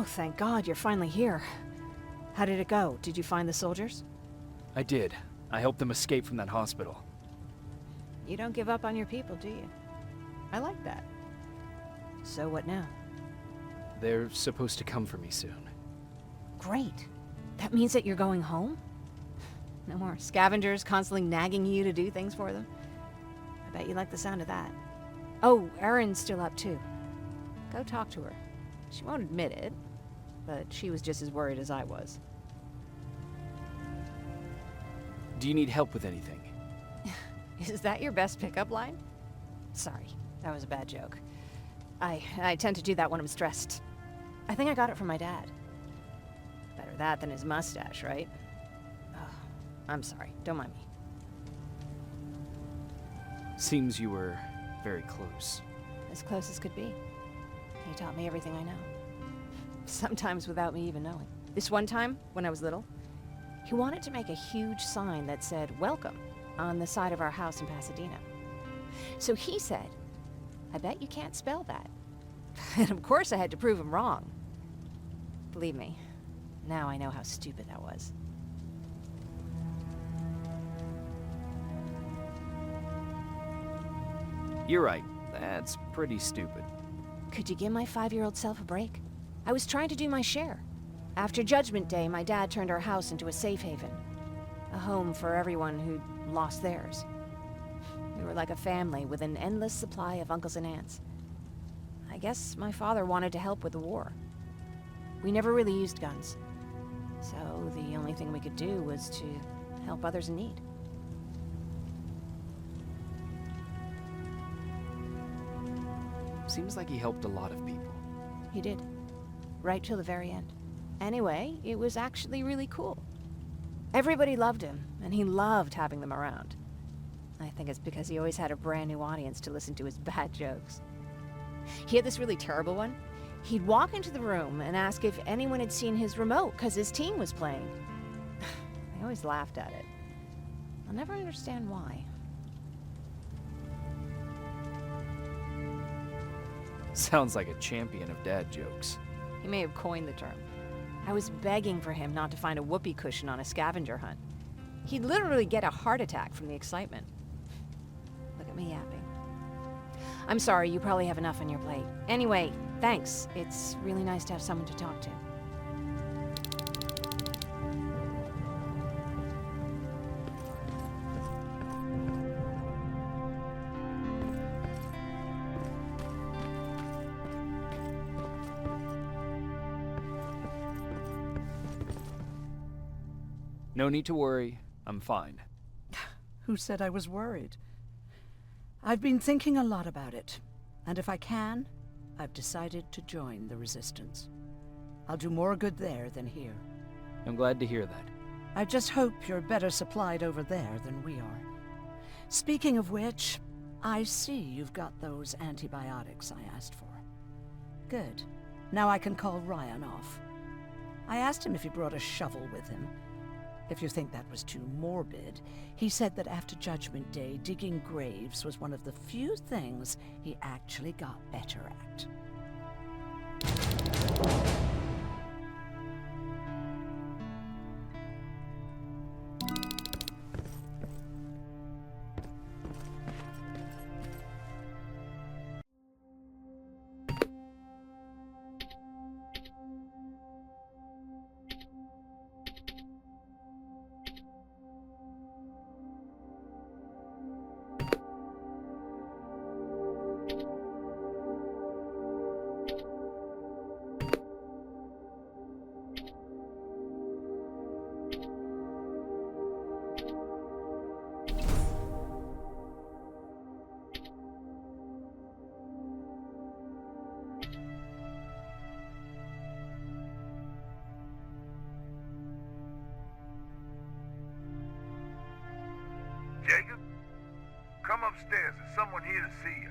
Oh, thank God you're finally here. How did it go? Did you find the soldiers? I did. I helped them escape from that hospital. You don't give up on your people, do you? I like that. So what now? They're supposed to come for me soon. Great. That means that you're going home? No more scavengers constantly nagging you to do things for them? I bet you like the sound of that. Oh, Erin's still up too. Go talk to her. She won't admit it, but she was just as worried as I was. Do you need help with anything? Is that your best pickup line? Sorry, that was a bad joke. I tend to do that when I'm stressed. I think I got it from my dad. Better that than his mustache, right? Oh, I'm sorry, don't mind me. Seems you were very close. As close as could be. He taught me everything I know. Sometimes without me even knowing. This one time, when I was little, he wanted to make a huge sign that said, "Welcome," on the side of our house in Pasadena. So he said, "I bet you can't spell that." And of course I had to prove him wrong. Believe me, now I know how stupid that was. You're right. That's pretty stupid. Could you give my 5-year-old self a break? I was trying to do my share. After Judgment Day, my dad turned our house into a safe haven. A home for everyone who'd lost theirs. We were like a family with an endless supply of uncles and aunts. I guess my father wanted to help with the war. We never really used guns. So the only thing we could do was to help others in need. Seems like he helped a lot of people. He did. Right till the very end. Anyway, it was actually really cool. Everybody loved him, and he loved having them around. I think it's because he always had a brand new audience to listen to his bad jokes. He had this really terrible one. He'd walk into the room and ask if anyone had seen his remote because his team was playing. I always laughed at it. I'll never understand why. Sounds like a champion of dad jokes. He may have coined the term. I was begging for him not to find a whoopee cushion on a scavenger hunt. He'd literally get a heart attack from the excitement. Look at me yapping. I'm sorry, you probably have enough on your plate. Anyway, thanks. It's really nice to have someone to talk to. No need to worry. I'm fine. Who said I was worried? I've been thinking a lot about it, and if I can, I've decided to join the Resistance. I'll do more good there than here. I'm glad to hear that. I just hope you're better supplied over there than we are. Speaking of which, I see you've got those antibiotics I asked for. Good. Now I can call Ryan off. I asked him if he brought a shovel with him. If you think that was too morbid, he said that after Judgment Day, digging graves was one of the few things he actually got better at. Jacob, come upstairs. There's someone here to see you.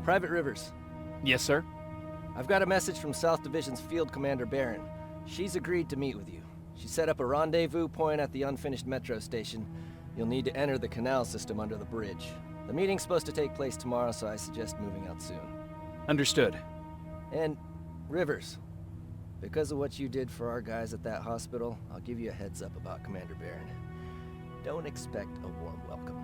Private Rivers, Yes, sir? I've got a message from South Division's Field Commander Barron. She's agreed to meet with you. She set up a rendezvous point at the unfinished metro station. You'll need to enter the canal system under the bridge. The meeting's supposed to take place tomorrow, so I suggest moving out soon. Understood. And, Rivers, because of what you did for our guys at that hospital, I'll give you a heads up about Commander Barron. Don't expect a warm welcome.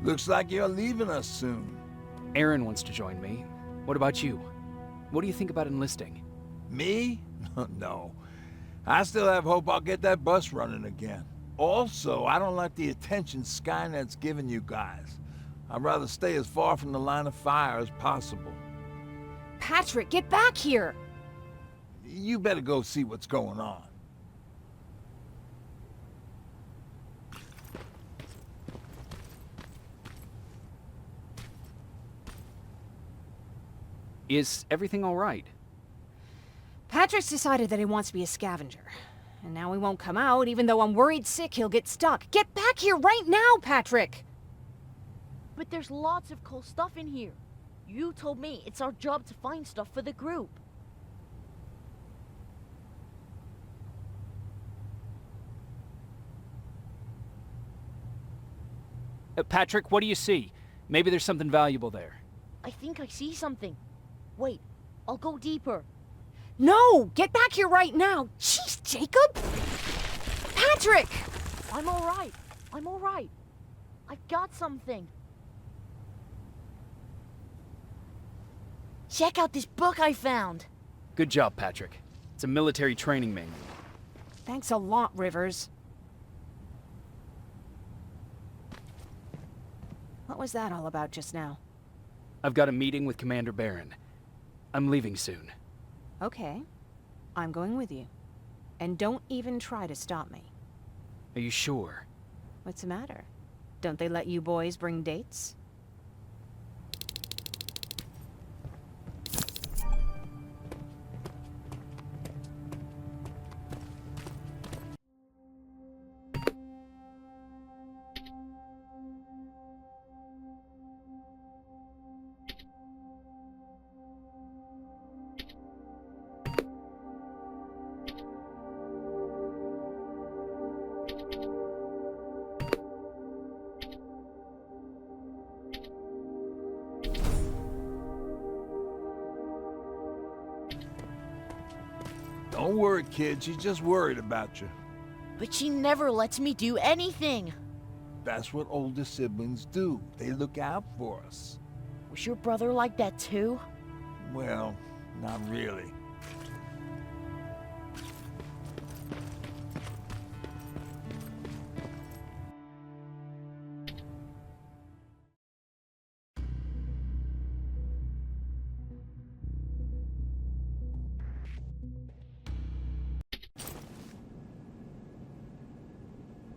Looks like you're leaving us soon. Aaron wants to join me. What about you? What do you think about enlisting? Me? No. I still have hope I'll get that bus running again. Also, I don't like the attention Skynet's giving you guys. I'd rather stay as far from the line of fire as possible. Patrick, get back here! You better go see what's going on. Is everything all right? Patrick's decided that he wants to be a scavenger. And now he won't come out, even though I'm worried sick he'll get stuck. Get back here right now, Patrick! But there's lots of cool stuff in here. You told me it's our job to find stuff for the group. Patrick, what do you see? Maybe there's something valuable there. I think I see something. Wait, I'll go deeper. No! Get back here right now! Jeez, Jacob! Patrick! I'm alright. I'm alright. I've got something. Check out this book I found. Good job, Patrick. It's a military training manual. Thanks a lot, Rivers. What was that all about just now? I've got a meeting with Commander Barron. I'm leaving soon. Okay. I'm going with you. And don't even try to stop me. Are you sure? What's the matter? Don't they let you boys bring dates? Don't worry, kid. She's just worried about you. But she never lets me do anything. That's what older siblings do. They look out for us. Was your brother like that too? Well, not really.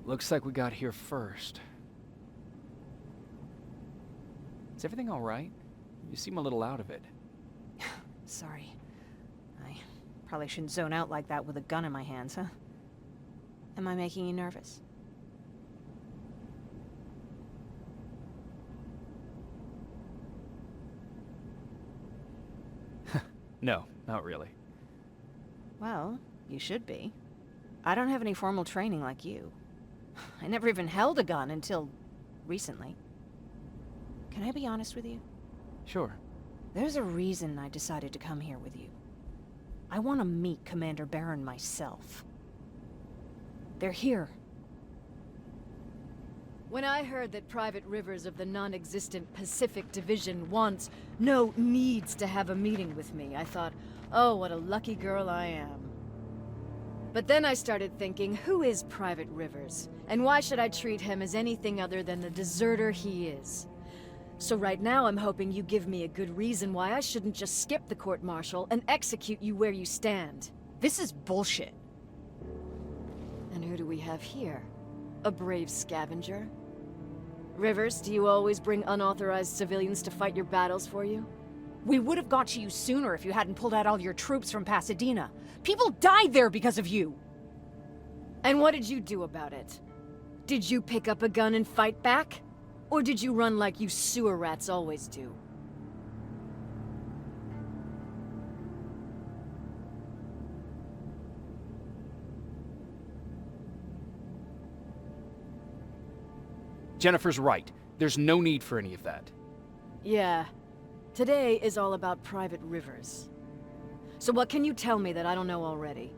Looks like we got here first. Is everything all right? You seem a little out of it. Sorry. I probably shouldn't zone out like that with a gun in my hands, huh? Am I making you nervous? No, not really. Well, you should be. I don't have any formal training like you. I never even held a gun until recently. Can I be honest with you? Sure. There's a reason I decided to come here with you. I want to meet Commander Barron myself. They're here. When I heard that Private Rivers of the non-existent Pacific Division needs to have a meeting with me, I thought, oh, what a lucky girl I am. But then I started thinking, who is Private Rivers? And why should I treat him as anything other than the deserter he is? So right now I'm hoping you give me a good reason why I shouldn't just skip the court-martial and execute you where you stand. This is bullshit. And who do we have here? A brave scavenger? Rivers, do you always bring unauthorized civilians to fight your battles for you? We would have got to you sooner if you hadn't pulled out all your troops from Pasadena. People died there because of you! And what did you do about it? Did you pick up a gun and fight back? Or did you run like you sewer rats always do? Jennifer's right. There's no need for any of that. Yeah. Today is all about private rivers. So what can you tell me that I don't know already?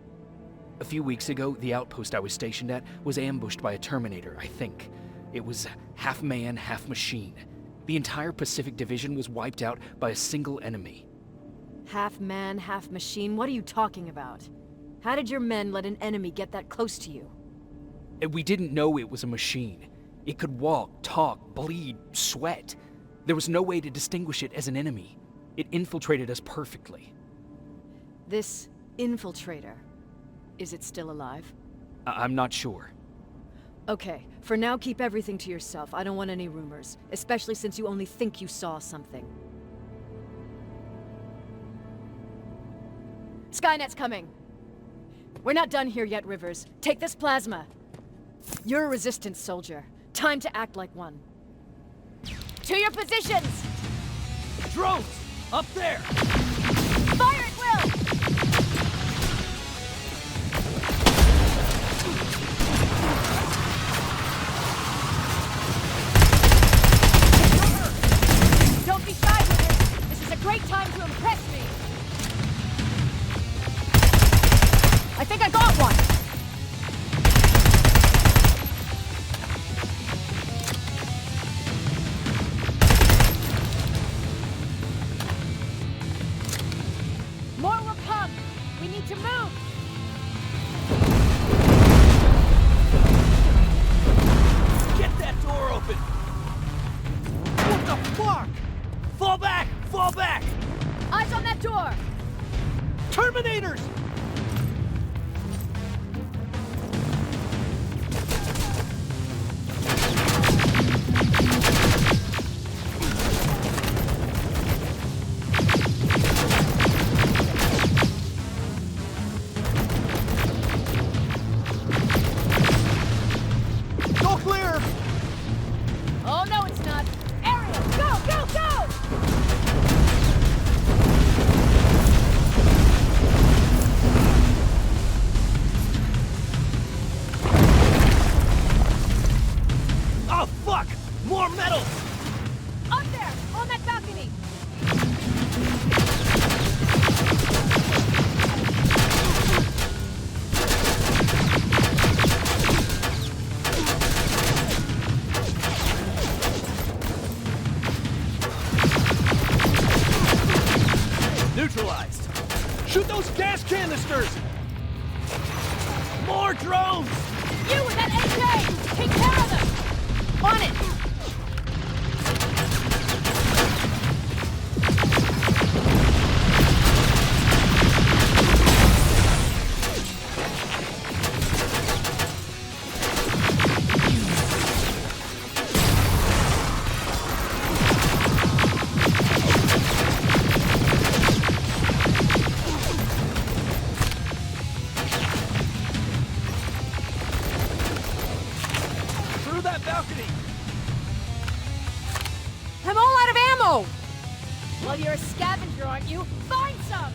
A few weeks ago, the outpost I was stationed at was ambushed by a Terminator, I think. It was half man, half machine. The entire Pacific Division was wiped out by a single enemy. Half man, half machine? What are you talking about? How did your men let an enemy get that close to you? And we didn't know it was a machine. It could walk, talk, bleed, sweat. There was no way to distinguish it as an enemy. It infiltrated us perfectly. This infiltrator, is it still alive? I'm not sure. Okay, for now keep everything to yourself. I don't want any rumors, especially since you only think you saw something. Skynet's coming! We're not done here yet, Rivers. Take this plasma. You're a Resistance soldier. Time to act like one. To your positions! Drones! Up there! Fire at will! Don't be shy with it. This is a great time to impress me. I think I got one. More will come. We need to move. Get that door open! What the fuck? Fall back! Fall back! Eyes on that door. Terminators! Go clear! Oh no, it's not. Ariel, go, go, go! Oh fuck! More metal! Up there, on that balcony. Neutralized! Shoot those gas canisters! More drones! You with that AK! Take care of them! On it! Through that balcony! I'm all out of ammo! Well, you're a scavenger, aren't you? Find some!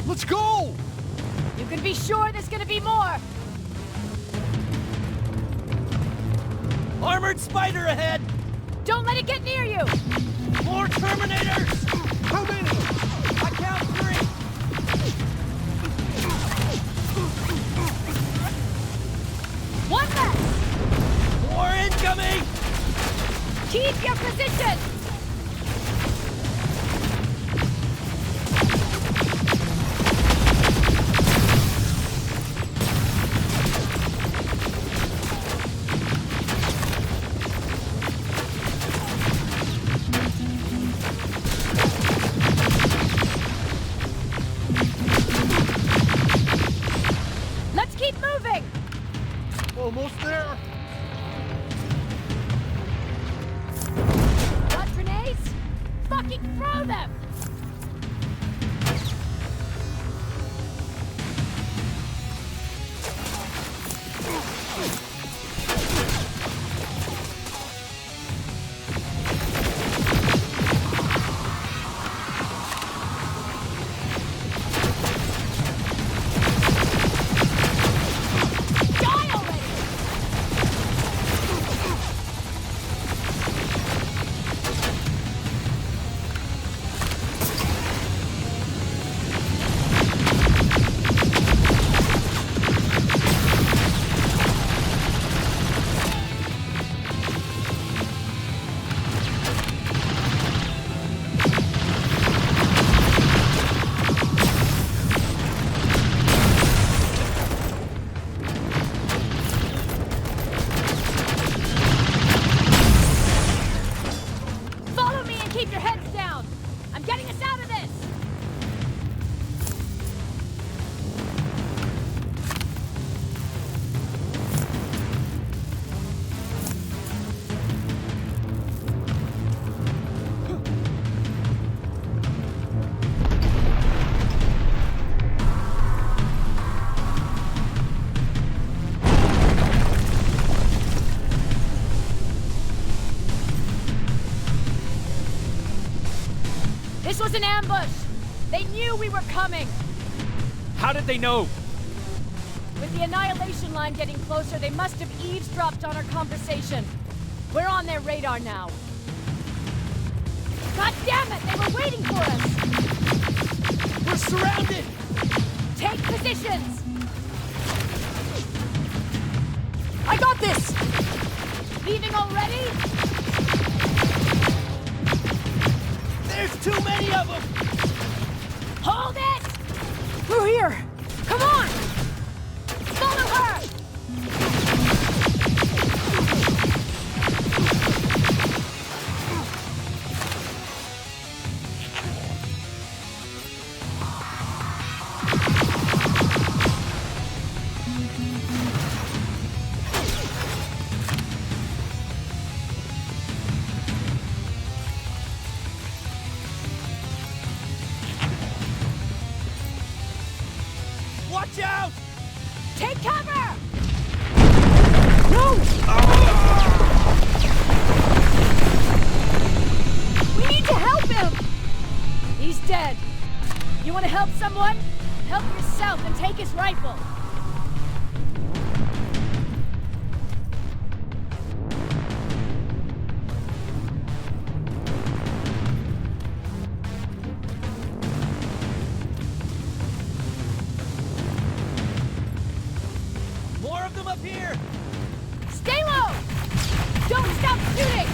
Let's go! You can be sure there's gonna be more! Armored spider ahead! Don't let it get near you! More Terminators! How many? I count 3! One less! More incoming! Keep your position! to them! This was an ambush! They knew we were coming! How did they know? With the annihilation line getting closer, they must have eavesdropped on our conversation. We're on their radar now. God damn it! They were waiting for us! We're surrounded! Take positions! I got this! Leaving already? There's too many of them! Hold it! We're here! Come on! Follow her! Watch out! Take cover! No! We need to help him! He's dead. You want to help someone? Help yourself and take his rifle. More of them up here! Stay low! Don't stop shooting!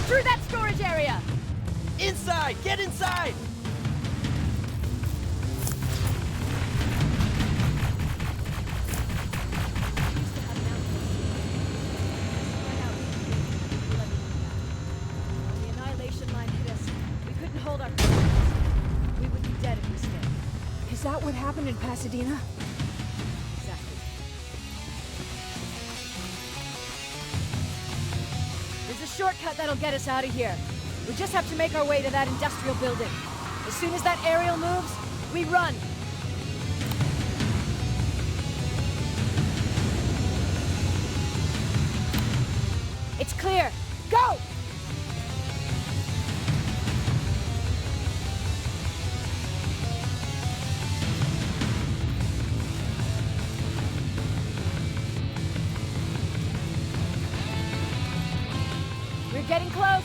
Through that storage area! Inside! Get inside! When the annihilation line hit us, we couldn't hold our positions. We would be dead if we stayed. Is that what happened in Pasadena? Exactly. There's a shortcut that'll get us out of here. We just have to make our way to that industrial building. As soon as that aerial moves, we run. It's clear. Go! We're getting close.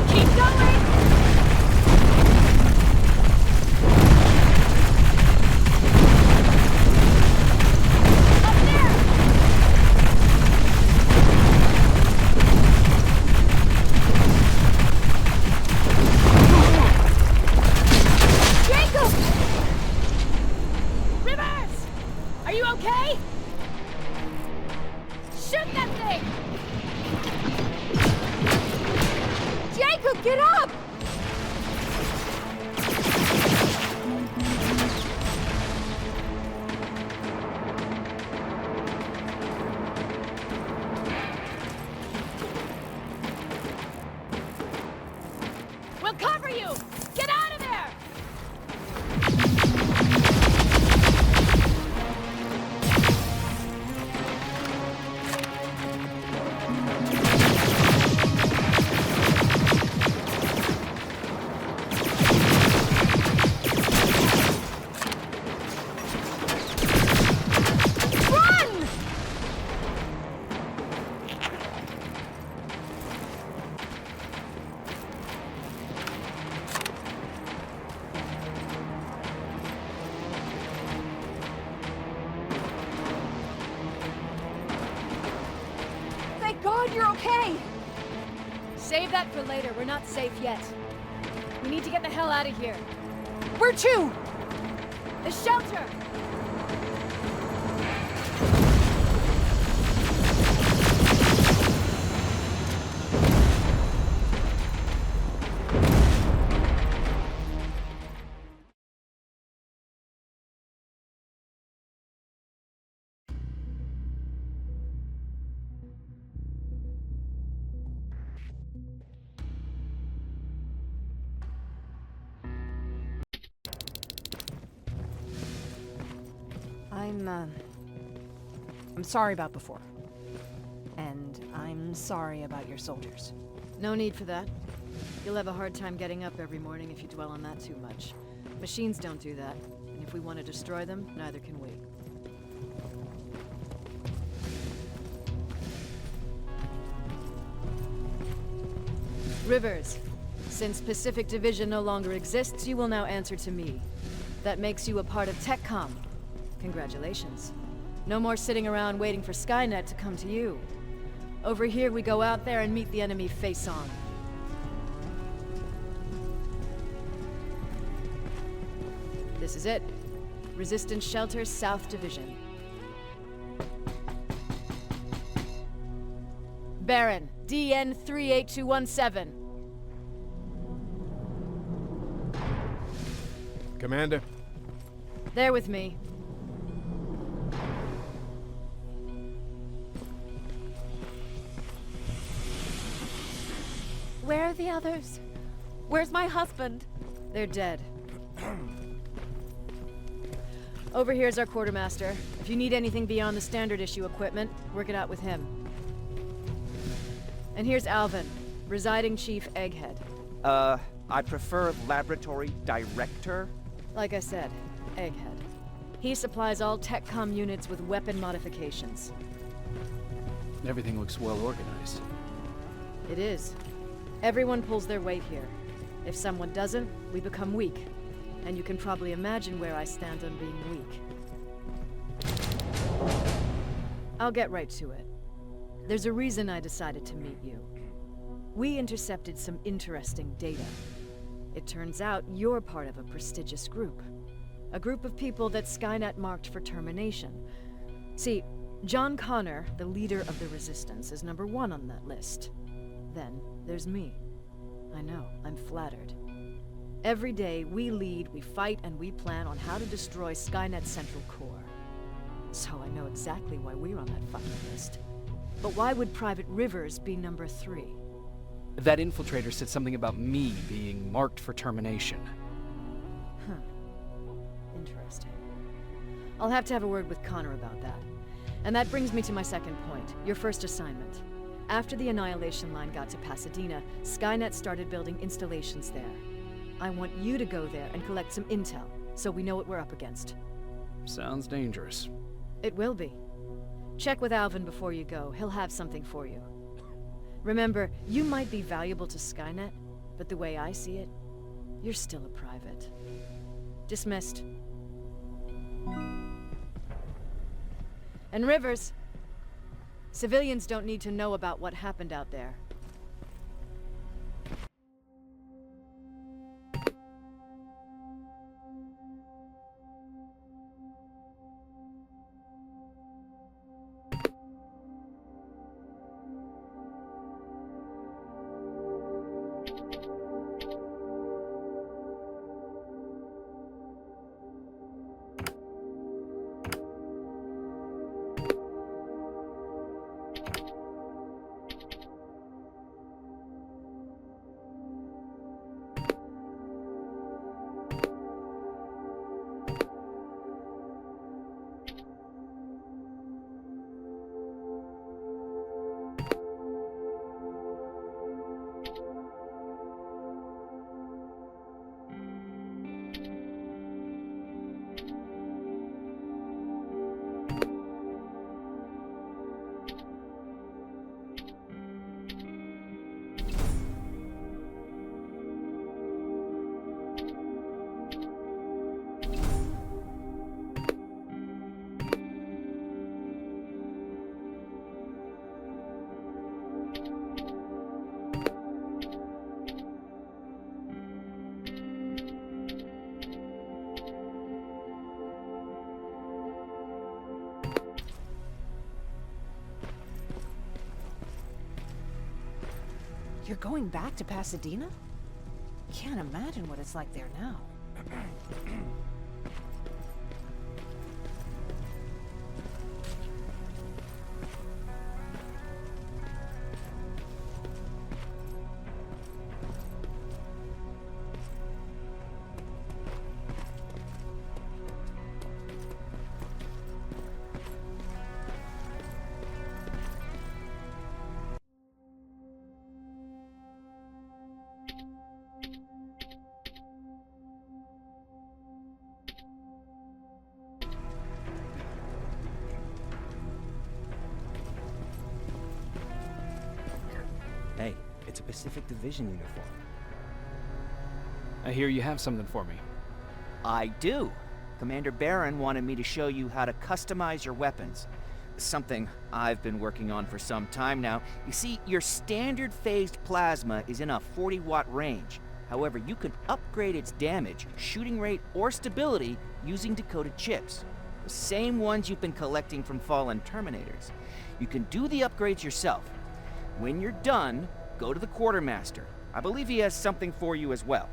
Keep going! you! Get out of there! Thank God you're okay! Save that for later. We're not safe yet. We need to get the hell out of here. Where to? The shelter! I'm sorry about before. And I'm sorry about your soldiers. No need for that. You'll have a hard time getting up every morning if you dwell on that too much. Machines don't do that, and if we want to destroy them, neither can we. Rivers, since Pacific Division no longer exists, you will now answer to me. That makes you a part of TechCom. Congratulations. No more sitting around waiting for Skynet to come to you. Over here, we go out there and meet the enemy face on. This is it. Resistance Shelter, South Division. Baron, DN 38217. Commander. There with me. Where are the others? Where's my husband? They're dead. Over here's our quartermaster. If you need anything beyond the standard issue equipment, work it out with him. And here's Alvin, Residing Chief Egghead. I prefer Laboratory Director. Like I said, Egghead. He supplies all TechCom units with weapon modifications. Everything looks well organized. It is. Everyone pulls their weight here. If someone doesn't, we become weak. And you can probably imagine where I stand on being weak. I'll get right to it. There's a reason I decided to meet you. We intercepted some interesting data. It turns out you're part of a prestigious group. A group of people that Skynet marked for termination. See, John Connor, the leader of the Resistance, is number 1 on that list. Then there's me. I know, I'm flattered. Every day, we lead, we fight, and we plan on how to destroy Skynet's central core. So I know exactly why we're on that fucking list. But why would Private Rivers be number 3? That infiltrator said something about me being marked for termination. Huh. Interesting. I'll have to have a word with Connor about that. And that brings me to my second point, your first assignment. After the Annihilation Line got to Pasadena, Skynet started building installations there. I want you to go there and collect some intel, so we know what we're up against. Sounds dangerous. It will be. Check with Alvin before you go. He'll have something for you. Remember, you might be valuable to Skynet, but the way I see it, you're still a private. Dismissed. And Rivers, civilians don't need to know about what happened out there. You're going back to Pasadena? Can't imagine what it's like there now. Hey, it's a Pacific Division uniform. I hear you have something for me. I do. Commander Barron wanted me to show you how to customize your weapons. Something I've been working on for some time now. You see, your standard phased plasma is in a 40-watt range. However, you can upgrade its damage, shooting rate, or stability using decoded chips. The same ones you've been collecting from fallen Terminators. You can do the upgrades yourself. When you're done, go to the Quartermaster. I believe he has something for you as well.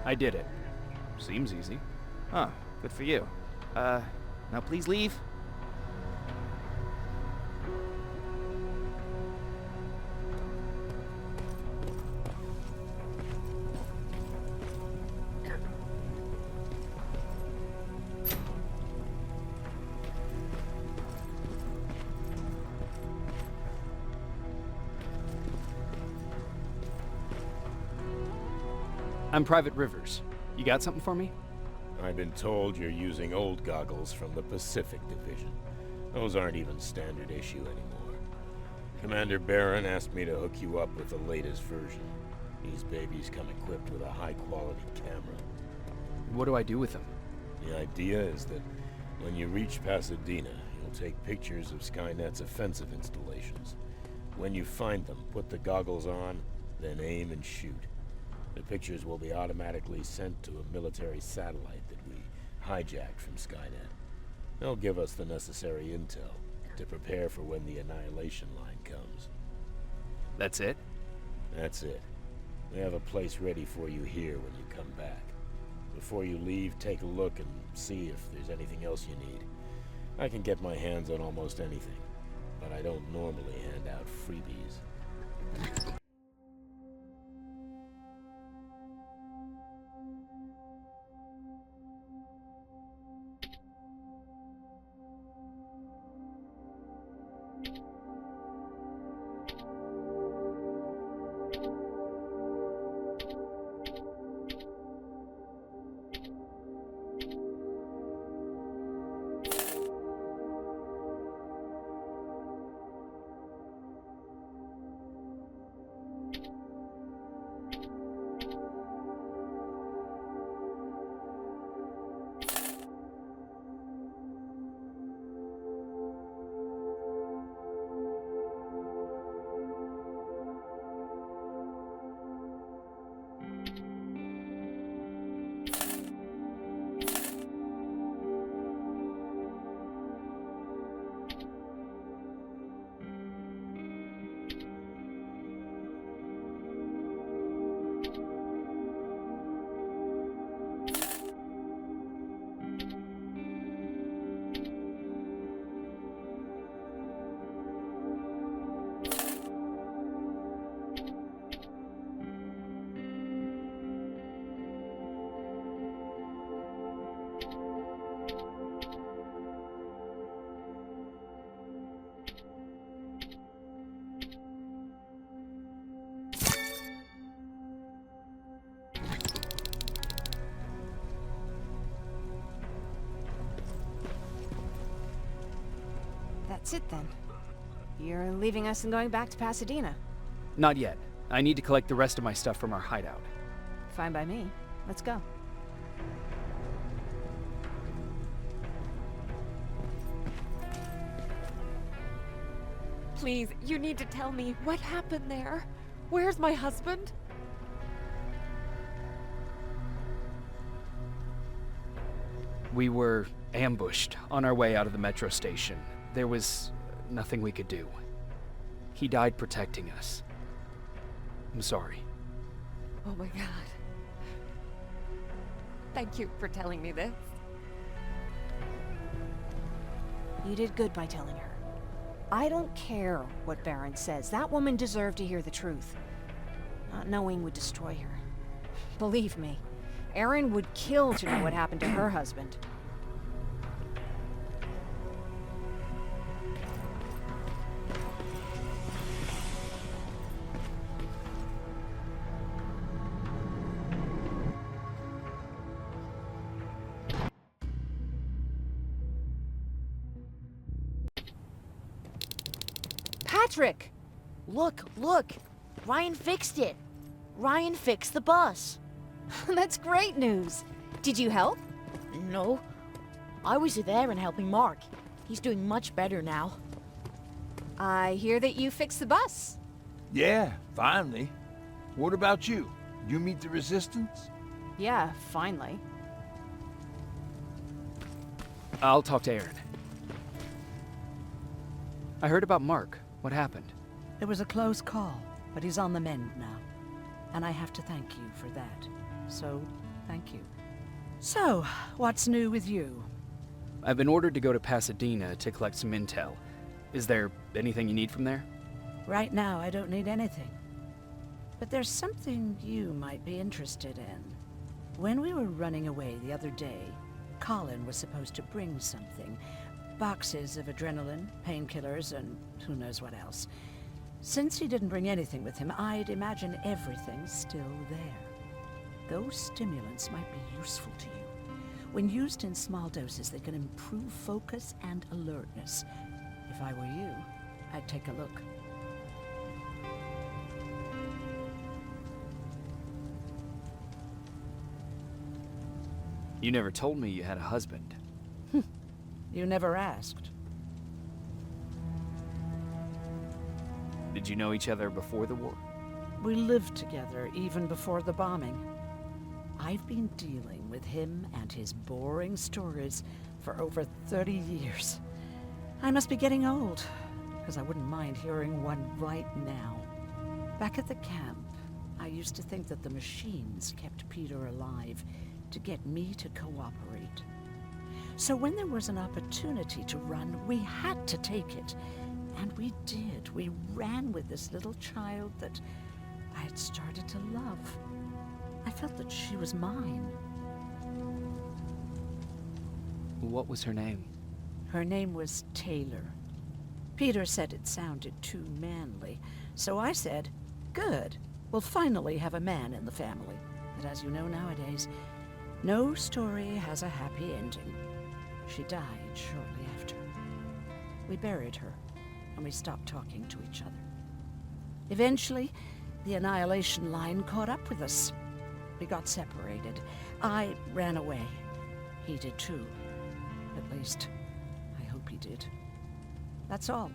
I did it. Seems easy. Huh, good for you. Now please leave. I'm Private Rivers. You got something for me? I've been told you're using old goggles from the Pacific Division. Those aren't even standard issue anymore. Commander Barron asked me to hook you up with the latest version. These babies come equipped with a high-quality camera. What do I do with them? The idea is that when you reach Pasadena, you'll take pictures of Skynet's offensive installations. When you find them, put the goggles on, then aim and shoot. The pictures will be automatically sent to a military satellite that we hijacked from Skynet. They'll give us the necessary intel to prepare for when the annihilation line comes. That's it? That's it. We have a place ready for you here when you come back. Before you leave, take a look and see if there's anything else you need. I can get my hands on almost anything, but I don't normally hand out freebies. That's it then. You're leaving us and going back to Pasadena. Not yet. I need to collect the rest of my stuff from our hideout. Fine by me. Let's go. Please, you need to tell me what happened there. Where's my husband? We were ambushed on our way out of the metro station. There was nothing we could do. He died protecting us. I'm sorry. Oh my god. Thank you for telling me this. You did good by telling her. I don't care what Baron says. That woman deserved to hear the truth. Not knowing would destroy her. Believe me, Erin would kill to know what happened to her husband. Patrick! Look! Ryan fixed it! Ryan fixed the bus! That's great news. Did you help? No. I was there and helping Mark. He's doing much better now. I hear that you fixed the bus. Yeah, finally. What about you? You meet the Resistance? Yeah, finally. I'll talk to Erin. I heard about Mark. What happened? It was a close call, but he's on the mend now. And I have to thank you for that. So, thank you. So, what's new with you? I've been ordered to go to Pasadena to collect some intel. Is there anything you need from there? Right now, I don't need anything. But there's something you might be interested in. When we were running away the other day, Colin was supposed to bring something. Boxes of adrenaline, painkillers, and who knows what else. Since he didn't bring anything with him, I'd imagine everything's still there. Those stimulants might be useful to you. When used in small doses, they can improve focus and alertness. If I were you, I'd take a look. You never told me you had a husband. You never asked. Did you know each other before the war? We lived together even before the bombing. I've been dealing with him and his boring stories for over 30 years. I must be getting old, because I wouldn't mind hearing one right now. Back at the camp, I used to think that the machines kept Peter alive to get me to cooperate. So when there was an opportunity to run, we had to take it. And we did. We ran with this little child that I had started to love. I felt that she was mine. What was her name? Her name was Taylor. Peter said it sounded too manly, so I said, good, we'll finally have a man in the family. But as you know nowadays, no story has a happy ending. She died shortly after. We buried her, and we stopped talking to each other. Eventually, the Annihilation Line caught up with us. We got separated. I ran away. He did too. At least, I hope he did. That's all.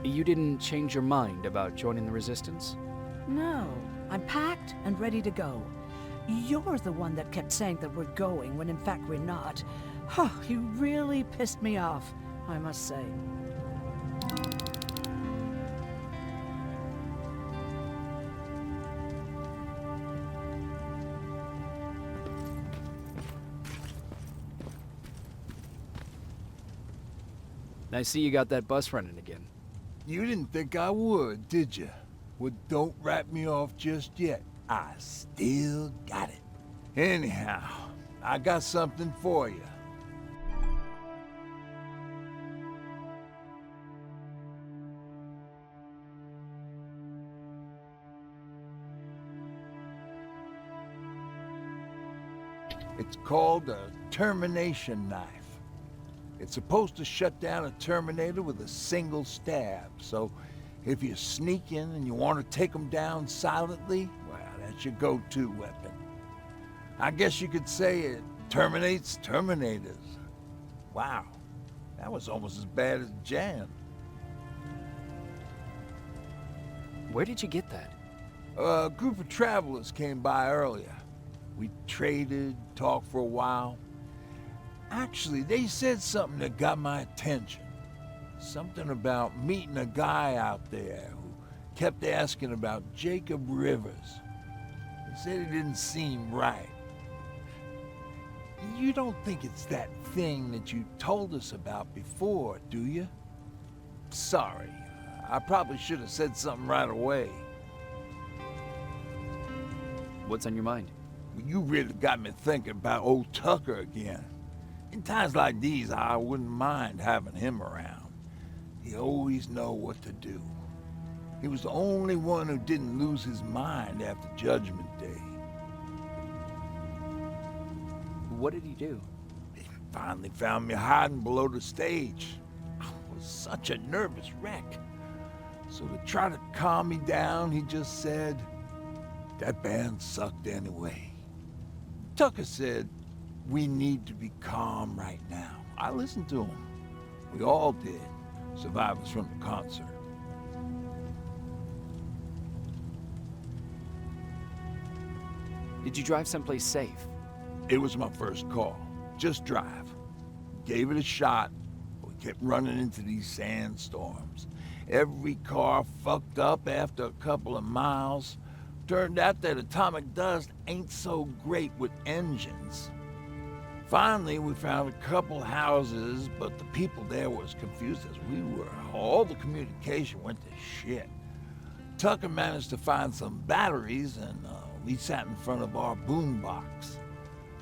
You didn't change your mind about joining the Resistance? No, I'm packed and ready to go. You're the one that kept saying that we're going when in fact we're not. Oh, you really pissed me off, I must say. I see you got that bus running again. You didn't think I would, did you? Well, don't wrap me off just yet. I still got it. Anyhow, I got something for you. It's called a termination knife. It's supposed to shut down a Terminator with a single stab, so if you sneak in and you want to take them down silently, well, that's your go-to weapon. I guess you could say it terminates Terminators. Wow, that was almost as bad as Jan. Where did you get that? A group of travelers came by earlier. We traded, talked for a while. Actually, they said something that got my attention. Something about meeting a guy out there who kept asking about Jacob Rivers. He said it didn't seem right. You don't think it's that thing that you told us about before, do you? Sorry, I probably should have said something right away. What's on your mind? You really got me thinking about old Tucker again. In times like these, I wouldn't mind having him around. He always know what to do. He was the only one who didn't lose his mind after Judgment Day. What did he do? He finally found me hiding below the stage. I was such a nervous wreck. So to try to calm me down, he just said, that band sucked anyway. Tucker said, we need to be calm right now. I listened to him. We all did, survivors from the concert. Did you drive someplace safe? It was my first call. Just drive. Gave it a shot, but we kept running into these sandstorms. Every car fucked up after a couple of miles. Turned out that atomic dust ain't so great with engines. Finally, we found a couple houses, but the people there were as confused as we were. All the communication went to shit. Tucker managed to find some batteries, and we sat in front of our boombox.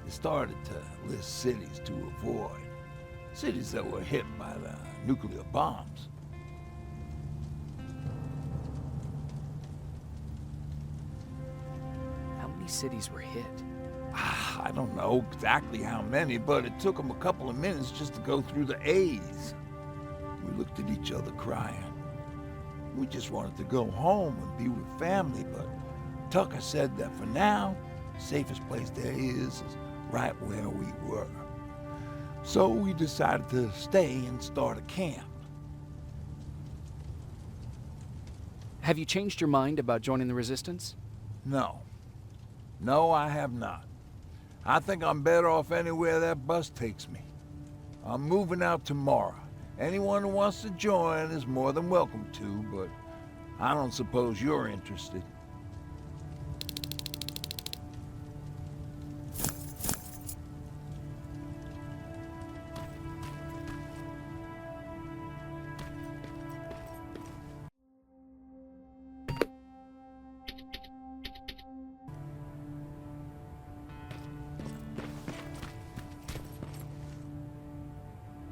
They started to list cities to avoid. Cities that were hit by the nuclear bombs. How many cities were hit? I don't know exactly how many, but it took them a couple of minutes just to go through the A's. We looked at each other crying. We just wanted to go home and be with family, but Tucker said that for now, the safest place there is right where we were. So we decided to stay and start a camp. Have you changed your mind about joining the Resistance? No. No, I have not. I think I'm better off anywhere that bus takes me. I'm moving out tomorrow. Anyone who wants to join is more than welcome to, but I don't suppose you're interested.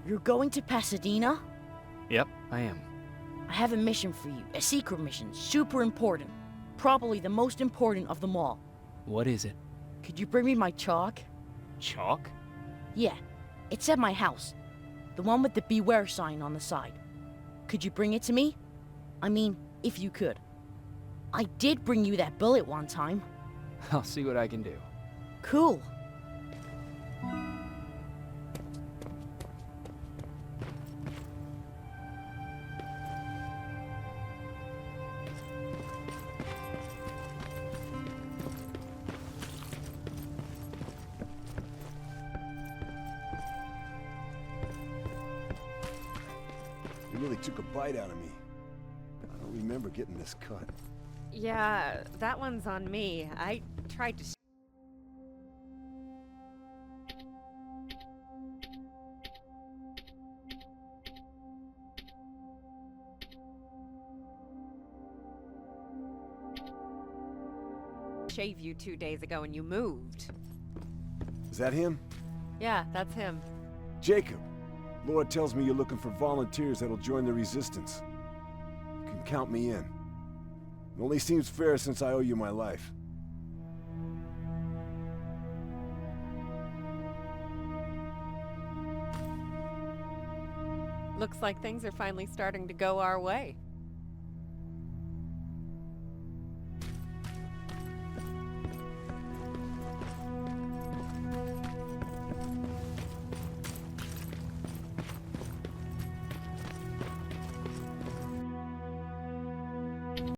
You're going to Pasadena? Yep, I am. I have a mission for you. A secret mission. Super important. Probably the most important of them all. What is it? Could you bring me my chalk? Chalk? Yeah. It's at my house. The one with the beware sign on the side. Could you bring it to me? I mean, if you could. I did bring you that bullet one time. I'll see what I can do. Cool. You really took a bite out of me. I don't remember getting this cut. Yeah, that one's on me. I tried to... shave you 2 days ago and you moved. Is that him? Yeah, that's him. Jacob. Lord tells me you're looking for volunteers that'll join the Resistance. You can count me in. It only seems fair since I owe you my life. Looks like things are finally starting to go our way.